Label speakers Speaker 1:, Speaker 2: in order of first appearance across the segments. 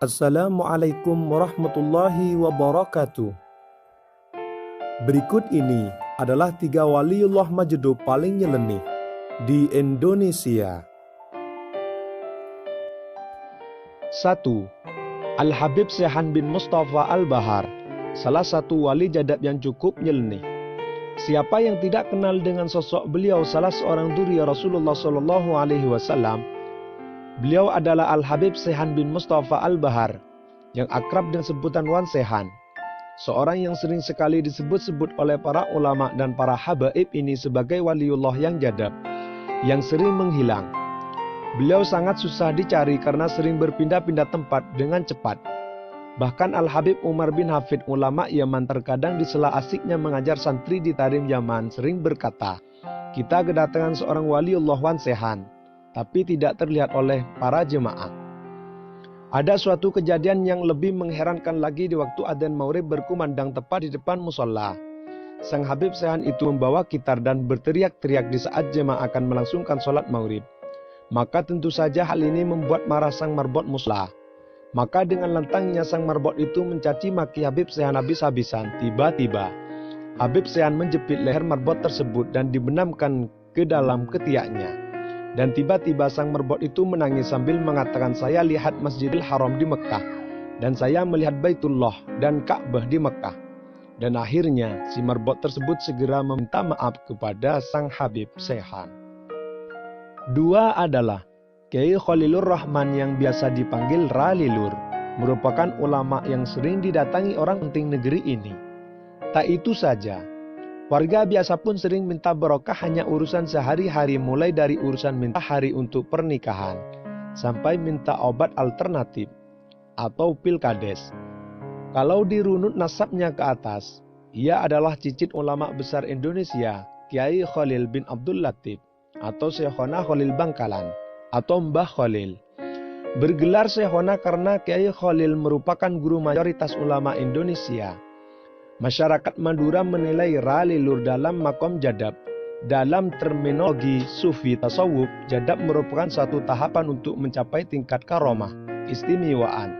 Speaker 1: Assalamualaikum warahmatullahi wabarakatuh. Berikut ini adalah 3 waliullah majdu paling nyeleneh di Indonesia. 1. Al-Habib Syahan bin Mustafa Al-Bahar, salah satu wali jadab yang cukup nyeleneh. Siapa yang tidak kenal dengan sosok beliau, salah seorang duri Rasulullah SAW? Beliau adalah Al-Habib Syahan bin Mustafa Al-Bahar, yang akrab dengan sebutan Wan Syahan. Seorang yang sering sekali disebut-sebut oleh para ulama dan para habaib ini sebagai waliullah yang jadab, yang sering menghilang. Beliau sangat susah dicari karena sering berpindah-pindah tempat dengan cepat. Bahkan Al-Habib Umar bin Hafid, ulama Yaman, terkadang di sela asiknya mengajar santri di Tarim Yaman, sering berkata, "Kita kedatangan seorang waliullah Wan Syahan," tapi tidak terlihat oleh para jemaah. Ada suatu kejadian yang lebih mengherankan lagi di waktu adzan maghrib berkumandang tepat di depan musola. Sang Habib Syahan itu membawa kitar dan berteriak-teriak di saat jemaah akan melangsungkan sholat maghrib. Maka tentu saja hal ini membuat marah sang marbot musola. Maka dengan lantangnya sang marbot itu mencaci maki Habib Syahan habis-habisan. Tiba-tiba Habib Syahan menjepit leher marbot tersebut dan dibenamkan ke dalam ketiaknya. Dan tiba-tiba sang marbot itu menangis sambil mengatakan, "Saya lihat Masjidil Haram di Mekah, dan saya melihat Baitullah dan Ka'bah di Mekah." Dan akhirnya si marbot tersebut segera meminta maaf kepada sang Habib Syahan. 2 adalah Kiai Khalilur Rahman yang biasa dipanggil Ralilur, merupakan ulama yang sering didatangi orang penting negeri ini. Tak itu saja, warga biasa pun sering minta barokah hanya urusan sehari-hari, mulai dari urusan minta hari untuk pernikahan, sampai minta obat alternatif atau pilkades. Kalau dirunut nasabnya ke atas, ia adalah cicit ulama besar Indonesia, Kiai Khalil bin Abdul Latif, atau Syekhona Khalil Bangkalan, atau Mbah Khalil. Bergelar Syekhona karena Kiai Khalil merupakan guru mayoritas ulama Indonesia. Masyarakat Madura menilai Ralilur dalam makom jadab. Dalam terminologi sufi tasawuf, jadab merupakan suatu tahapan untuk mencapai tingkat karomah, istimewaan,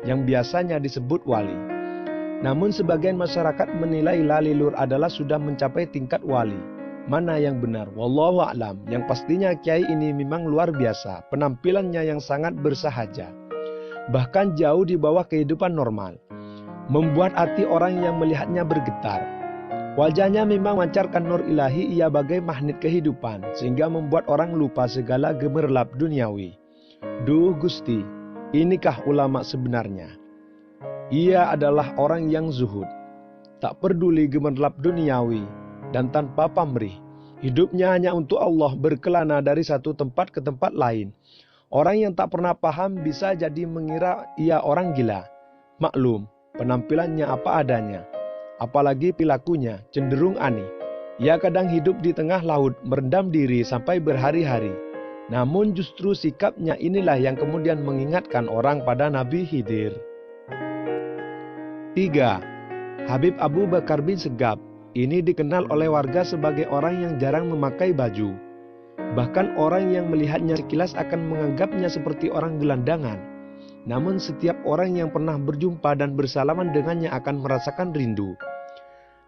Speaker 1: yang biasanya disebut wali. Namun sebagian masyarakat menilai Ralilur adalah sudah mencapai tingkat wali. Mana yang benar? Wallahu a'lam. Yang pastinya kiai ini memang luar biasa, penampilannya yang sangat bersahaja, bahkan jauh di bawah kehidupan normal, membuat hati orang yang melihatnya bergetar. Wajahnya memang memancarkan nur ilahi, ia bagai magnet kehidupan, sehingga membuat orang lupa segala gemerlap duniawi. Duh Gusti, inikah ulama sebenarnya? Ia adalah orang yang zuhud, tak peduli gemerlap duniawi, dan tanpa pamrih. Hidupnya hanya untuk Allah, berkelana dari satu tempat ke tempat lain. Orang yang tak pernah paham bisa jadi mengira ia orang gila. Maklum, penampilannya apa adanya, apalagi perilakunya cenderung aneh. Ia kadang hidup di tengah laut, merendam diri sampai berhari-hari. Namun justru sikapnya inilah yang kemudian mengingatkan orang pada Nabi Khidir. 3. Habib Abu Bakar bin Segaf. Ini dikenal oleh warga sebagai orang yang jarang memakai baju. Bahkan orang yang melihatnya sekilas akan menganggapnya seperti orang gelandangan. Namun setiap orang yang pernah berjumpa dan bersalaman dengannya akan merasakan rindu.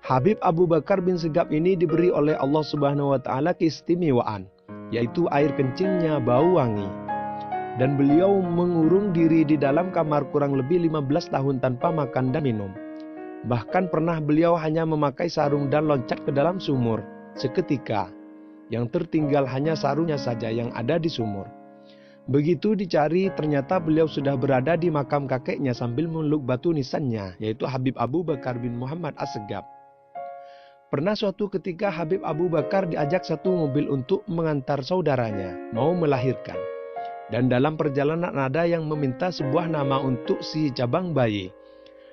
Speaker 1: Habib Abu Bakar bin Segaf ini diberi oleh Allah Subhanahu wa Ta'ala keistimewaan, yaitu air kencingnya bau wangi. Dan beliau mengurung diri di dalam kamar kurang lebih 15 tahun tanpa makan dan minum. Bahkan pernah beliau hanya memakai sarung dan loncat ke dalam sumur seketika. Yang tertinggal hanya sarungnya saja yang ada di sumur. Begitu dicari, ternyata beliau sudah berada di makam kakeknya sambil memeluk batu nisannya, yaitu Habib Abu Bakar bin Muhammad As-Segaf. Pernah suatu ketika Habib Abu Bakar diajak satu mobil untuk mengantar saudaranya mau melahirkan. Dan dalam perjalanan ada yang meminta sebuah nama untuk si cabang bayi.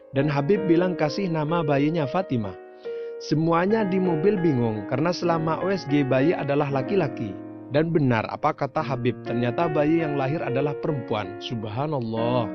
Speaker 1: Dan Habib bilang kasih nama bayinya Fatimah. Semuanya di mobil bingung karena selama USG bayi adalah laki-laki. Dan benar apa kata Habib, ternyata bayi yang lahir adalah perempuan. Subhanallah.